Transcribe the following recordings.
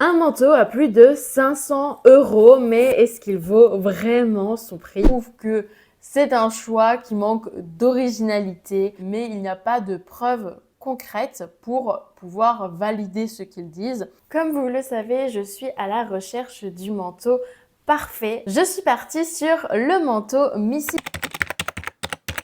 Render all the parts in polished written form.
Un manteau à plus de 500 €, mais est-ce qu'il vaut vraiment son prix? Je trouve que c'est un choix qui manque d'originalité, mais il n'y a pas de preuves concrètes pour pouvoir valider ce qu'ils disent. Comme vous le savez, je suis à la recherche du manteau parfait. Je suis partie sur le manteau Missy.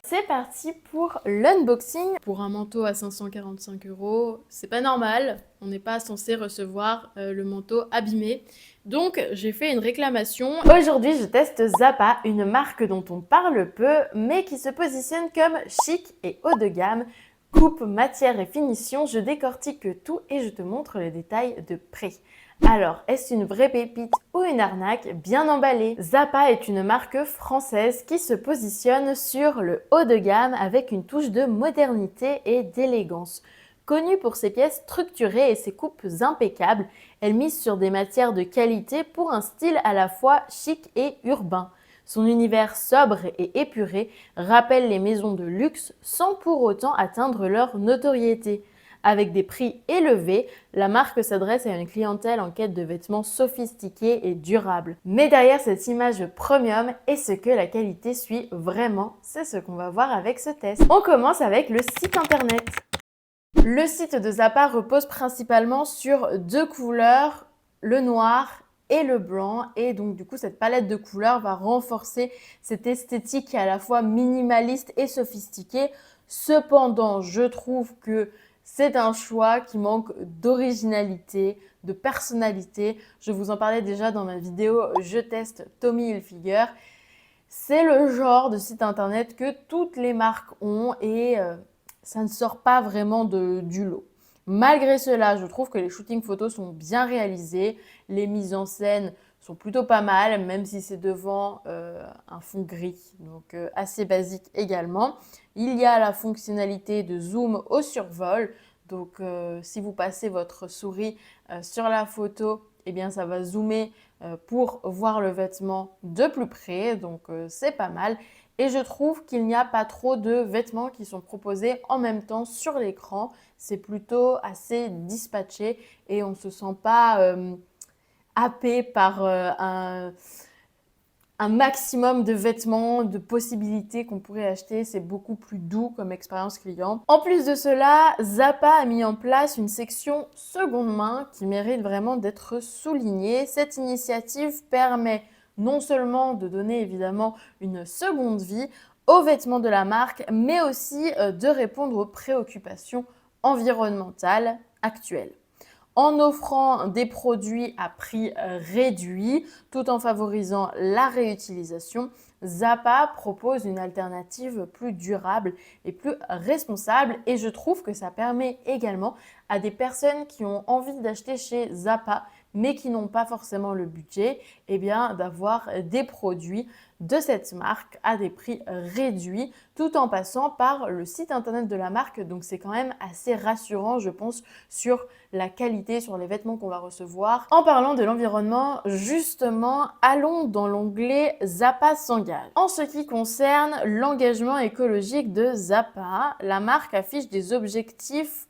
C'est parti pour l'unboxing. Pour un manteau à 545 €, c'est pas normal. On n'est pas censé recevoir le manteau abîmé. Donc, j'ai fait une réclamation. Aujourd'hui, je teste Zappa, une marque dont on parle peu, mais qui se positionne comme chic et haut de gamme. Coupe, matière et finition, je décortique tout et je te montre les détails de près. Alors, est-ce une vraie pépite ou une arnaque bien emballée? Zappa est une marque française qui se positionne sur le haut de gamme avec une touche de modernité et d'élégance. Connue pour ses pièces structurées et ses coupes impeccables, elle mise sur des matières de qualité pour un style à la fois chic et urbain. Son univers sobre et épuré rappelle les maisons de luxe sans pour autant atteindre leur notoriété. Avec des prix élevés, la marque s'adresse à une clientèle en quête de vêtements sophistiqués et durables. Mais derrière cette image premium, est-ce que la qualité suit vraiment? C'est ce qu'on va voir avec ce test. On commence avec le site internet. Le site de Zappa repose principalement sur deux couleurs, le noir et le blanc, et donc du coup cette palette de couleurs va renforcer cette esthétique qui est à la fois minimaliste et sophistiquée. Cependant, je trouve que c'est un choix qui manque d'originalité, de personnalité. Je vous en parlais déjà dans ma vidéo Je teste Tommy Hilfiger. C'est le genre de site internet que toutes les marques ont et ça ne sort pas vraiment du lot. Malgré cela, je trouve que les shootings photos sont bien réalisés, les mises en scène sont plutôt pas mal, même si c'est devant un fond gris, donc assez basique également. Il y a la fonctionnalité de zoom au survol, donc si vous passez votre souris sur la photo, eh bien ça va zoomer pour voir le vêtement de plus près, donc c'est pas mal. Et je trouve qu'il n'y a pas trop de vêtements qui sont proposés en même temps sur l'écran. C'est plutôt assez dispatché et on ne se sent pas happé par un maximum de vêtements, de possibilités qu'on pourrait acheter. C'est beaucoup plus doux comme expérience client. En plus de cela, Zappa a mis en place une section seconde main qui mérite vraiment d'être soulignée. Cette initiative permet non seulement de donner évidemment une seconde vie aux vêtements de la marque, mais aussi de répondre aux préoccupations environnementales actuelles en offrant des produits à prix réduit tout en favorisant la réutilisation. Zappa propose une alternative plus durable et plus responsable et je trouve que ça permet également à des personnes qui ont envie d'acheter chez Zappa mais qui n'ont pas forcément le budget, eh bien d'avoir des produits de cette marque à des prix réduits tout en passant par le site internet de la marque. Donc c'est quand même assez rassurant, je pense, sur la qualité, sur les vêtements qu'on va recevoir. En parlant de l'environnement, justement, allons dans l'onglet Zappa s'engage. En ce qui concerne l'engagement écologique de Zappa, la marque affiche des objectifs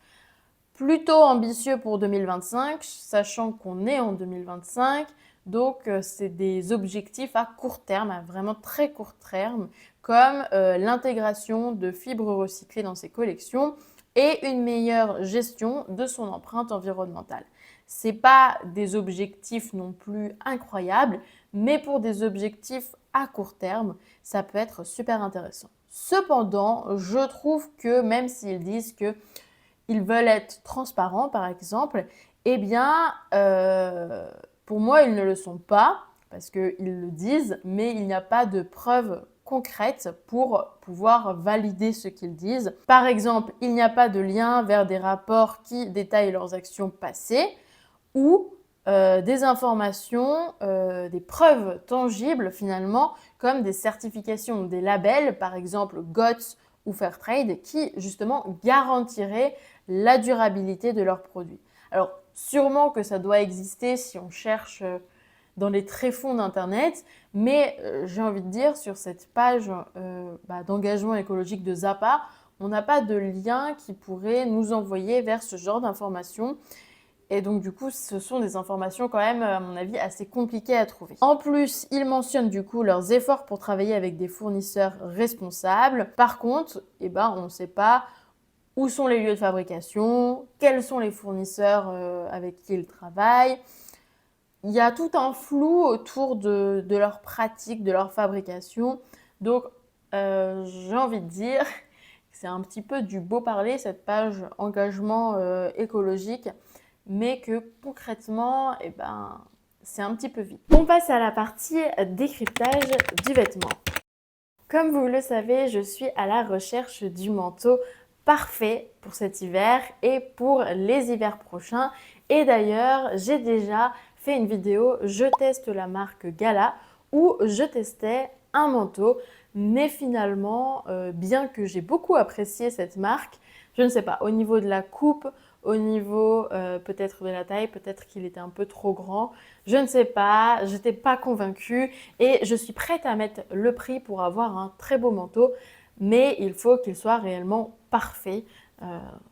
plutôt ambitieux pour 2025, sachant qu'on est en 2025. Donc, c'est des objectifs à court terme, à vraiment très court terme, comme l'intégration de fibres recyclées dans ses collections et une meilleure gestion de son empreinte environnementale. Ce n'est pas des objectifs non plus incroyables, mais pour des objectifs à court terme, ça peut être super intéressant. Cependant, je trouve que même s'ils disent que ils veulent être transparents, par exemple, eh bien, pour moi, ils ne le sont pas, parce qu'ils le disent, mais il n'y a pas de preuves concrètes pour pouvoir valider ce qu'ils disent. Par exemple, il n'y a pas de lien vers des rapports qui détaillent leurs actions passées ou des informations, des preuves tangibles finalement, comme des certifications ou des labels, par exemple GOTS ou Fairtrade, qui justement garantiraient la durabilité de leurs produits. Alors sûrement que ça doit exister si on cherche dans les tréfonds d'Internet, mais j'ai envie de dire sur cette page d'engagement écologique de Zappa, on n'a pas de lien qui pourrait nous envoyer vers ce genre d'informations. Et donc du coup, ce sont des informations quand même, à mon avis, assez compliquées à trouver. En plus, ils mentionnent du coup leurs efforts pour travailler avec des fournisseurs responsables. Par contre, on ne sait pas où sont les lieux de fabrication, quels sont les fournisseurs avec qui ils travaillent. Il y a tout un flou autour de leur pratique, de leur fabrication. Donc, j'ai envie de dire que c'est un petit peu du beau parler, cette page engagement écologique, mais que concrètement, c'est un petit peu vide. On passe à la partie décryptage du vêtement. Comme vous le savez, je suis à la recherche du manteau parfait pour cet hiver et pour les hivers prochains. Et d'ailleurs, j'ai déjà fait une vidéo « Je teste la marque Gala » où je testais un manteau. Mais finalement, bien que j'ai beaucoup apprécié cette marque, je ne sais pas, au niveau de la coupe, au niveau peut-être de la taille, peut-être qu'il était un peu trop grand. Je ne sais pas, je n'étais pas convaincue et je suis prête à mettre le prix pour avoir un très beau manteau, mais il faut qu'il soit réellement parfait,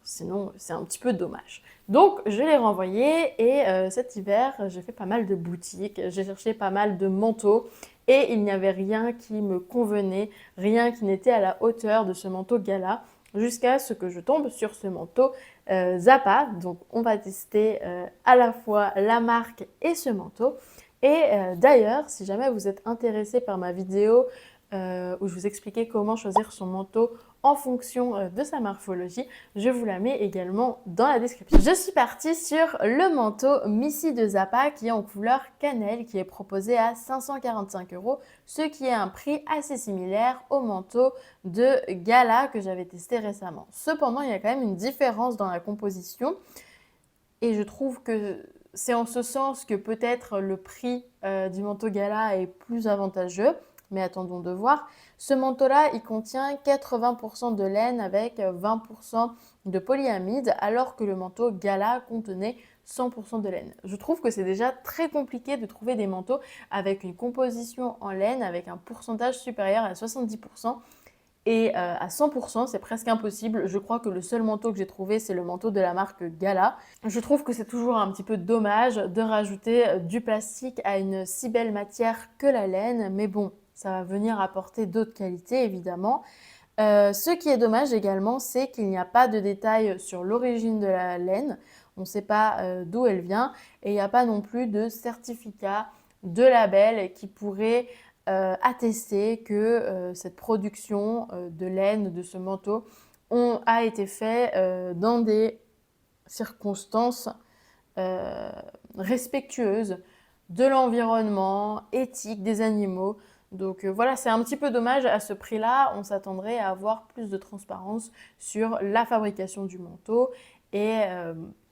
sinon c'est un petit peu dommage. Donc je l'ai renvoyé et cet hiver j'ai fait pas mal de boutiques, j'ai cherché pas mal de manteaux et il n'y avait rien qui me convenait, rien qui n'était à la hauteur de ce manteau Gala, jusqu'à ce que je tombe sur ce manteau Zappa. Donc on va tester à la fois la marque et ce manteau. Et d'ailleurs, si jamais vous êtes intéressé par ma vidéo où je vous expliquais comment choisir son manteau en fonction de sa morphologie, je vous la mets également dans la description. Je suis partie sur le manteau Missy de Zappa qui est en couleur cannelle, qui est proposé à 545 €, ce qui est un prix assez similaire au manteau de Gala que j'avais testé récemment. Cependant, il y a quand même une différence dans la composition et je trouve que c'est en ce sens que peut-être le prix du manteau Gala est plus avantageux. Mais attendons de voir. Ce manteau-là, il contient 80% de laine avec 20% de polyamide, alors que le manteau Gala contenait 100% de laine. Je trouve que c'est déjà très compliqué de trouver des manteaux avec une composition en laine, avec un pourcentage supérieur à 70%. Et à 100%, c'est presque impossible. Je crois que le seul manteau que j'ai trouvé, c'est le manteau de la marque Gala. Je trouve que c'est toujours un petit peu dommage de rajouter du plastique à une si belle matière que la laine, mais bon, ça va venir apporter d'autres qualités évidemment. Ce qui est dommage également, c'est qu'il n'y a pas de détails sur l'origine de la laine. On ne sait pas d'où elle vient et il n'y a pas non plus de certificat, de label qui pourrait attester que cette production de laine, de ce manteau, a été fait dans des circonstances respectueuses de l'environnement, éthique des animaux. Donc voilà, c'est un petit peu dommage à ce prix-là. On s'attendrait à avoir plus de transparence sur la fabrication du manteau et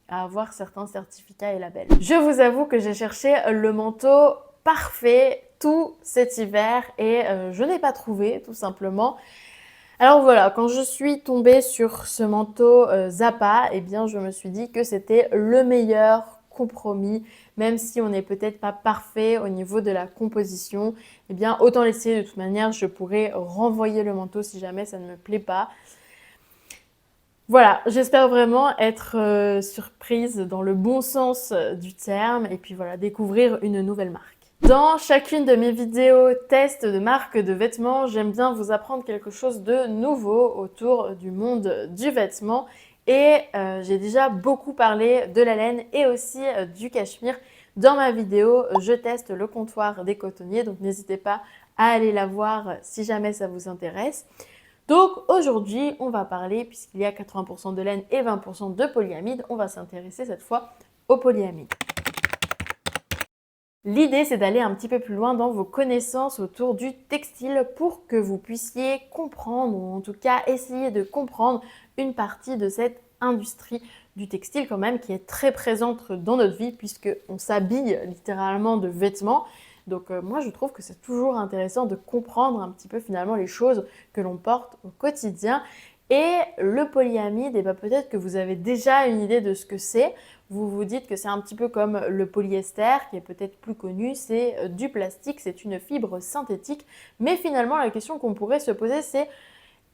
à avoir certains certificats et labels. Je vous avoue que j'ai cherché le manteau parfait tout cet hiver et je n'ai pas trouvé tout simplement. Alors voilà, quand je suis tombée sur ce manteau Zappa, je me suis dit que c'était le meilleur compromis, même si on n'est peut-être pas parfait au niveau de la composition, autant l'essayer. De toute manière, je pourrais renvoyer le manteau si jamais ça ne me plaît pas. Voilà, j'espère vraiment être surprise dans le bon sens du terme et puis voilà, découvrir une nouvelle marque. Dans chacune de mes vidéos tests de marques de vêtements, j'aime bien vous apprendre quelque chose de nouveau autour du monde du vêtement. Et j'ai déjà beaucoup parlé de la laine et aussi du cachemire dans ma vidéo « Je teste le comptoir des cotonniers ». Donc n'hésitez pas à aller la voir si jamais ça vous intéresse. Donc aujourd'hui, on va parler, puisqu'il y a 80% de laine et 20% de polyamide, on va s'intéresser cette fois au polyamide. L'idée, c'est d'aller un petit peu plus loin dans vos connaissances autour du textile pour que vous puissiez comprendre, ou en tout cas essayer de comprendre une partie de cette industrie du textile quand même qui est très présente dans notre vie puisqu'on s'habille littéralement de vêtements. Donc moi, je trouve que c'est toujours intéressant de comprendre un petit peu finalement les choses que l'on porte au quotidien. Et le polyamide, peut-être que vous avez déjà une idée de ce que c'est. Vous vous dites que c'est un petit peu comme le polyester, qui est peut-être plus connu, c'est du plastique, c'est une fibre synthétique. Mais finalement, la question qu'on pourrait se poser, c'est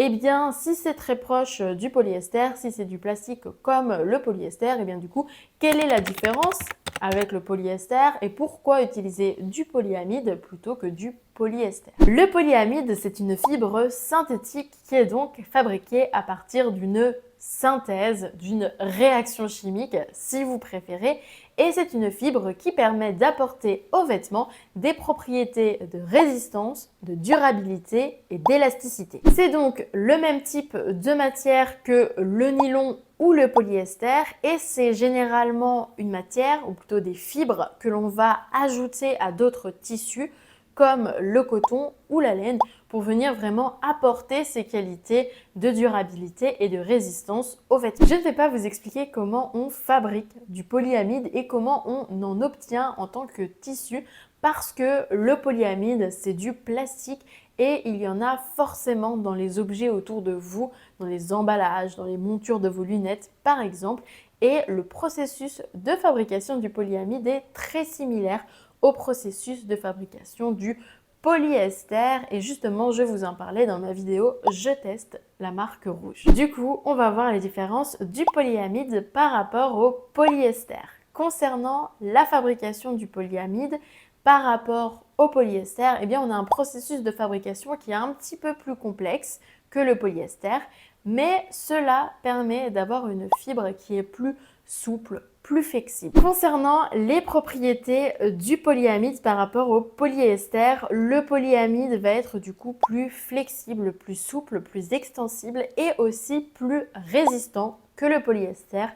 Eh bien, si c'est très proche du polyester, si c'est du plastique comme le polyester, eh bien du coup, quelle est la différence avec le polyester et pourquoi utiliser du polyamide plutôt que du polyester? Le polyamide, c'est une fibre synthétique qui est donc fabriquée à partir d'une synthèse, d'une réaction chimique, si vous préférez, et c'est une fibre qui permet d'apporter aux vêtements des propriétés de résistance, de durabilité et d'élasticité. C'est donc le même type de matière que le nylon ou le polyester et c'est généralement une matière, ou plutôt des fibres, que l'on va ajouter à d'autres tissus comme le coton ou la laine pour venir vraiment apporter ces qualités de durabilité et de résistance aux vêtements. Je ne vais pas vous expliquer comment on fabrique du polyamide et comment on en obtient en tant que tissu parce que le polyamide, c'est du plastique et il y en a forcément dans les objets autour de vous, dans les emballages, dans les montures de vos lunettes par exemple. Et le processus de fabrication du polyamide est très similaire au processus de fabrication du polyester et justement je vous en parlais dans ma vidéo je teste la marque rouge. Du coup on va voir les différences du polyamide par rapport au polyester. Concernant la fabrication du polyamide par rapport au polyester, eh bien on a un processus de fabrication qui est un petit peu plus complexe que le polyester, mais cela permet d'avoir une fibre qui est plus souple, plus flexible. Concernant les propriétés du polyamide par rapport au polyester, le polyamide va être du coup plus flexible, plus souple, plus extensible et aussi plus résistant que le polyester.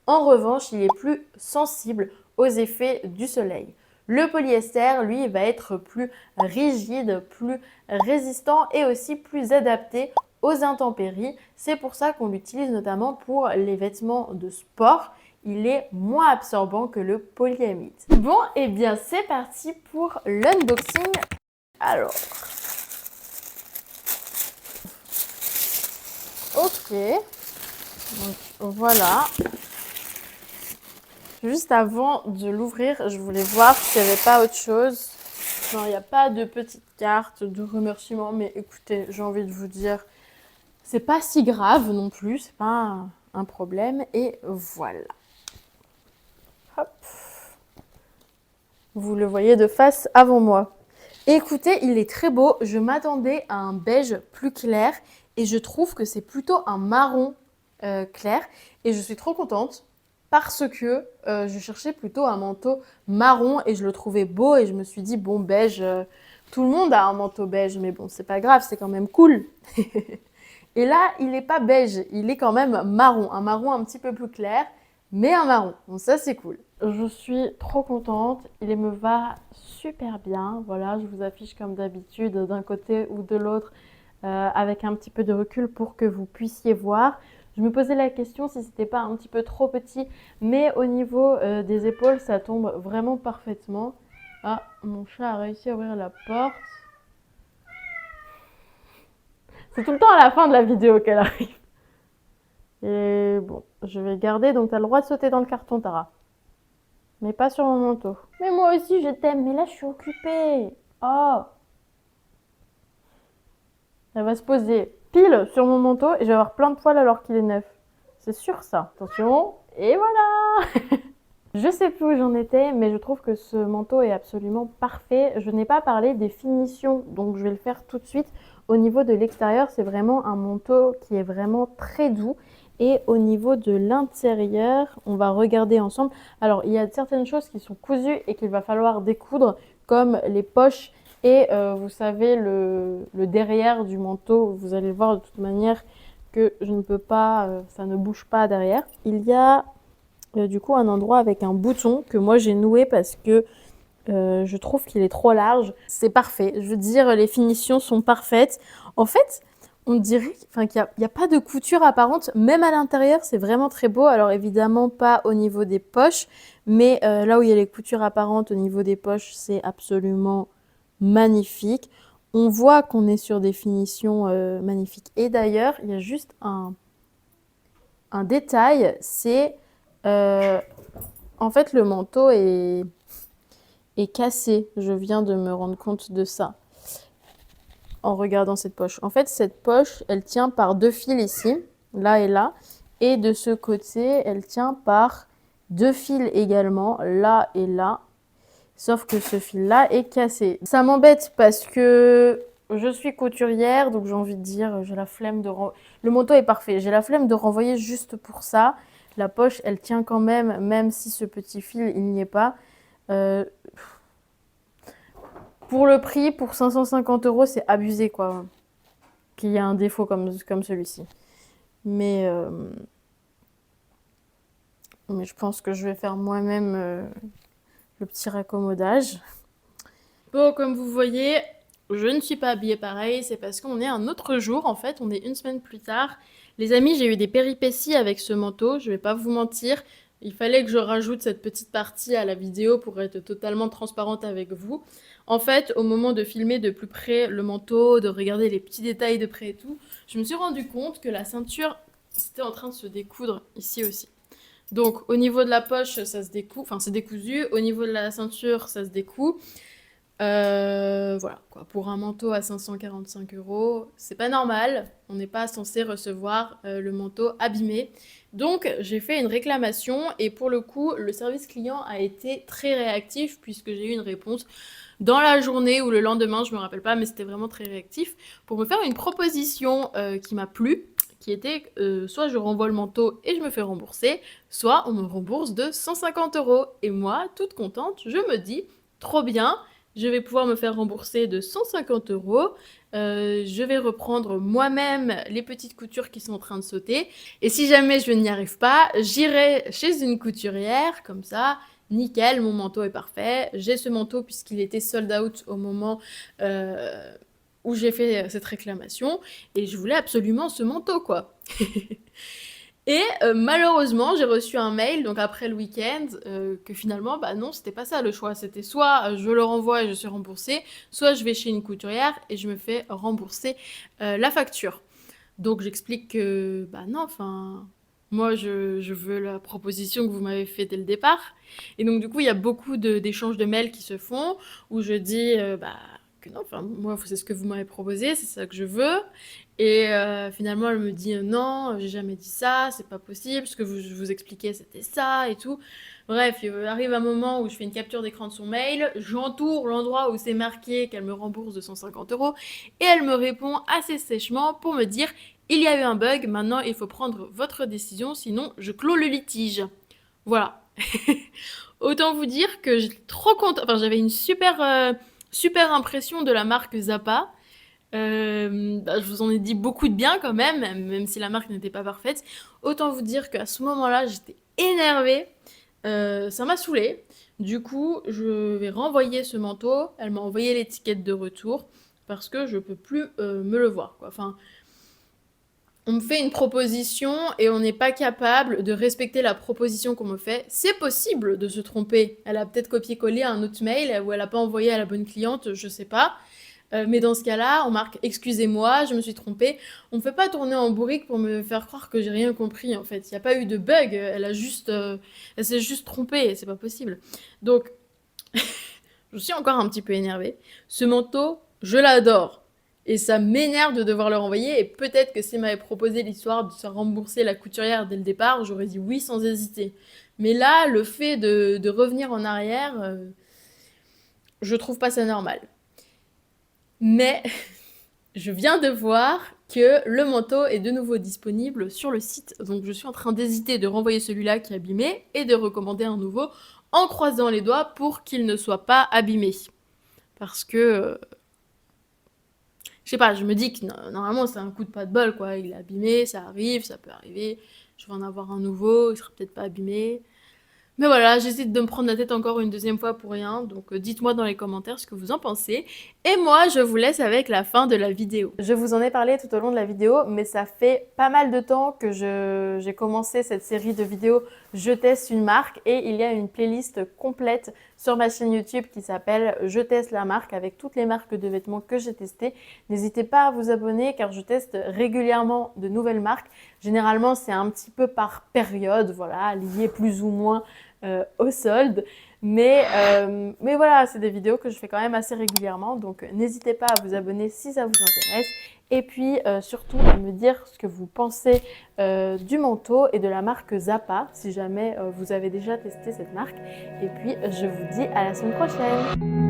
En revanche, il est plus sensible aux effets du soleil. Le polyester, lui, va être plus rigide, plus résistant et aussi plus adapté aux intempéries. C'est pour ça qu'on l'utilise notamment pour les vêtements de sport. Il est moins absorbant que le polyamide. Bon, et bien c'est parti pour l'unboxing. Alors, ok, donc voilà. Juste avant de l'ouvrir, je voulais voir s'il n'y avait pas autre chose. Non, il n'y a pas de petite carte de remerciement, mais écoutez, j'ai envie de vous dire, c'est pas si grave non plus, c'est pas un problème. Et voilà. Hop. Vous le voyez de face avant moi. Et écoutez, il est très beau. Je m'attendais à un beige plus clair et je trouve que c'est plutôt un marron clair. Et je suis trop contente parce que je cherchais plutôt un manteau marron et je le trouvais beau et je me suis dit, bon, beige, tout le monde a un manteau beige, mais bon, c'est pas grave, c'est quand même cool. Et là, il n'est pas beige, il est quand même marron, un marron un petit peu plus clair, mais un marron. Donc ça, c'est cool. Je suis trop contente, il me va super bien. Voilà, je vous affiche comme d'habitude d'un côté ou de l'autre avec un petit peu de recul pour que vous puissiez voir. Je me posais la question si c'était pas un petit peu trop petit, mais au niveau des épaules, ça tombe vraiment parfaitement. Ah, mon chat a réussi à ouvrir la porte. C'est tout le temps à la fin de la vidéo qu'elle arrive. Et bon, je vais garder, donc tu as le droit de sauter dans le carton, Tara. Mais pas sur mon manteau. Mais moi aussi, je t'aime, mais là, je suis occupée. Oh. Elle va se poser pile sur mon manteau et je vais avoir plein de poils alors qu'il est neuf. C'est sûr, ça. Attention. Et voilà. Je sais plus où j'en étais, mais je trouve que ce manteau est absolument parfait. Je n'ai pas parlé des finitions, donc je vais le faire tout de suite. Au niveau de l'extérieur, c'est vraiment un manteau qui est vraiment très doux. Et au niveau de l'intérieur, on va regarder ensemble. Alors, il y a certaines choses qui sont cousues et qu'il va falloir découdre, comme les poches et vous savez, le derrière du manteau. Vous allez voir de toute manière que je ne peux pas, ça ne bouge pas derrière. Il y a du coup un endroit avec un bouton que moi j'ai noué parce que je trouve qu'il est trop large. C'est parfait, je veux dire les finitions sont parfaites. En fait, on dirait qu'il n'y a pas de couture apparente, même à l'intérieur c'est vraiment très beau. Alors évidemment pas au niveau des poches, mais là où il y a les coutures apparentes au niveau des poches, c'est absolument magnifique. On voit qu'on est sur des finitions magnifiques. Et d'ailleurs, il y a juste un détail, c'est en fait le manteau est cassé. Je viens de me rendre compte de ça. en regardant cette poche. En fait, cette poche, elle tient par 2 fils ici, là et là. Et de ce côté, elle tient par 2 fils également, là et là. Sauf que ce fil-là est cassé. Ça m'embête parce que je suis couturière, donc j'ai envie de dire, j'ai la flemme de le manteau est parfait. J'ai la flemme de renvoyer juste pour ça. La poche, elle tient quand même, même si ce petit fil, il n'y est pas. Pour le prix, pour 550 €, c'est abusé, quoi. Qu'il y a un défaut comme celui-ci. Mais je pense que je vais faire moi-même le petit raccommodage. Bon, comme vous voyez, je ne suis pas habillée pareil, c'est parce qu'on est un autre jour, en fait, on est une semaine plus tard. Les amis, j'ai eu des péripéties avec ce manteau, je vais pas vous mentir. Il fallait que je rajoute cette petite partie à la vidéo pour être totalement transparente avec vous. En fait, au moment de filmer de plus près le manteau, de regarder les petits détails de près et tout, je me suis rendu compte que la ceinture, c'était en train de se découdre ici aussi. Donc, au niveau de la poche, ça se découd, enfin, c'est décousu. Au niveau de la ceinture, ça se découd. Voilà, quoi. Pour un manteau à 545 €, c'est pas normal. On n'est pas censé recevoir le manteau abîmé. Donc, j'ai fait une réclamation et pour le coup, le service client a été très réactif puisque j'ai eu une réponse dans la journée ou le lendemain, je me rappelle pas, mais c'était vraiment très réactif pour me faire une proposition qui m'a plu, qui était soit je renvoie le manteau et je me fais rembourser, soit on me rembourse de 150 €. Et moi, toute contente, je me dis, trop bien, je vais pouvoir me faire rembourser de 150 €. Je vais reprendre moi-même les petites coutures qui sont en train de sauter. Et si jamais je n'y arrive pas, j'irai chez une couturière, comme ça, nickel, mon manteau est parfait. J'ai ce manteau puisqu'il était sold out au moment où j'ai fait cette réclamation. Et je voulais absolument ce manteau, quoi. Et malheureusement, j'ai reçu un mail, donc après le week-end, que finalement, bah non, c'était pas ça le choix. C'était soit je le renvoie et je suis remboursée, soit je vais chez une couturière et je me fais rembourser la facture. Donc j'explique que, bah non, enfin, moi je veux la proposition que vous m'avez faite dès le départ. Et donc du coup, il y a beaucoup d'échanges de mails qui se font où je dis, bah que non, enfin, moi c'est ce que vous m'avez proposé, c'est ça que je veux. Et finalement, elle me dit non, j'ai jamais dit ça, c'est pas possible, ce que je vous expliquais c'était ça et tout. Bref, il arrive un moment où je fais une capture d'écran de son mail, j'entoure l'endroit où c'est marqué qu'elle me rembourse de 150 € et elle me répond assez sèchement pour me dire il y a eu un bug, maintenant il faut prendre votre décision, sinon je clôt le litige. Voilà. Autant vous dire que j'étais trop contente, enfin j'avais une super impression de la marque Zappa. Je vous en ai dit beaucoup de bien quand même si la marque n'était pas parfaite. Autant vous dire qu'à ce moment-là, j'étais énervée. Ça m'a saoulée. Du coup, je vais renvoyer ce manteau. Elle m'a envoyé l'étiquette de retour parce que je peux plus me le voir, quoi. Enfin, on me fait une proposition et on n'est pas capable de respecter la proposition qu'on me fait. C'est possible de se tromper. Elle a peut-être copié-collé un autre mail ou elle n'a pas envoyé à la bonne cliente, je sais pas. Mais dans ce cas-là, on marque excusez-moi, je me suis trompée. On ne fait pas tourner en bourrique pour me faire croire que j'ai rien compris en fait. Il n'y a pas eu de bug, elle s'est juste trompée, c'est pas possible. Donc, je suis encore un petit peu énervée. Ce manteau, je l'adore. Et ça m'énerve de devoir le renvoyer. Et peut-être que si elle m'avait proposé l'histoire de se rembourser la couturière dès le départ, j'aurais dit oui sans hésiter. Mais là, le fait de revenir en arrière, je trouve pas ça normal. Mais je viens de voir que le manteau est de nouveau disponible sur le site. Donc je suis en train d'hésiter de renvoyer celui-là qui est abîmé et de recommander un nouveau en croisant les doigts pour qu'il ne soit pas abîmé. Parce que, je sais pas, je me dis que normalement c'est un coup de pas de bol, quoi. Il est abîmé, ça arrive, ça peut arriver. Je vais en avoir un nouveau, il sera peut-être pas abîmé. Mais voilà, j'hésite de me prendre la tête encore une deuxième fois pour rien, donc dites-moi dans les commentaires ce que vous en pensez. Et moi, je vous laisse avec la fin de la vidéo. Je vous en ai parlé tout au long de la vidéo, mais ça fait pas mal de temps que j'ai commencé cette série de vidéos « Je teste une marque » et il y a une playlist complète sur ma chaîne YouTube qui s'appelle « Je teste la marque » avec toutes les marques de vêtements que j'ai testées. N'hésitez pas à vous abonner car je teste régulièrement de nouvelles marques. Généralement, c'est un petit peu par période, voilà, lié plus ou moins au solde. Mais voilà, c'est des vidéos que je fais quand même assez régulièrement, donc n'hésitez pas à vous abonner si ça vous intéresse. Et puis surtout à me dire ce que vous pensez du manteau et de la marque Zappa, si jamais vous avez déjà testé cette marque. Et puis je vous dis à la semaine prochaine.